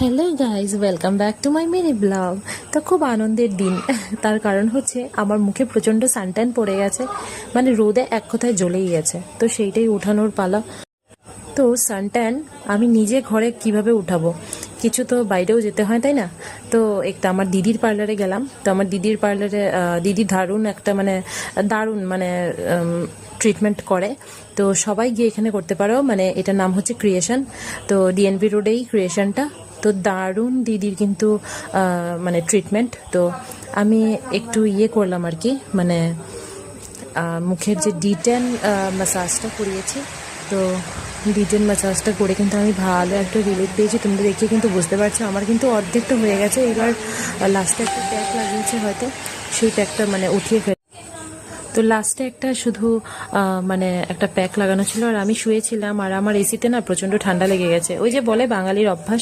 Hello guys, welcome back to my mini blog. তো খুব আনন্দের দিন। তার কারণ হচ্ছে আমার মুখে প্রচণ্ড সানট্যান পড়ে গেছে, মানে রোদে এক কথায় জ্বলেই গেছে। তো সেইটাই উঠানোর পালা। তো সানট্যান আমি নিজে ঘরে কিভাবে উঠাবো, কিছু তো বাইরেও যেতে হয়, তাই না? তো একটা আমার দিদির পার্লারে গেলাম। তো আমার দিদির পার্লারে দিদি দারুণ মানে ট্রিটমেন্ট করে। তো সবাই গিয়ে এখানে করতে পারো, মানে এটার নাম হচ্ছে ক্রিয়েশন। তো ডিএনভি রোডেই ক্রিয়েশনটা। তো দারুণ দিদির কিন্তু মানে ট্রিটমেন্ট। তো আমি একটু করলাম আর কি, মানে মুখের যে ডিটেন ম্যাসাজটা করিয়েছি। তো ডিটেন ম্যাসাজটা করে কিন্তু আমি ভালো একটা রিলিফ পেয়েছি। তোমরা দেখিয়ে কিন্তু বুঝতে পারছো আমার কিন্তু অর্ধেক তো হয়ে গেছে। এবার লাস্টে একটা প্যাক লাগিয়েছে, হয়তো সেই প্যাকটা মানে উঠিয়ে ফেলে। তো লাস্টে একটা শুধু মানে একটা প্যাক লাগানো ছিল, আর আমি শুয়েছিলাম, আর আমার এসিতে না প্রচণ্ড ঠান্ডা লেগে গেছে। ওই যে বলে বাঙালির অভ্যাস,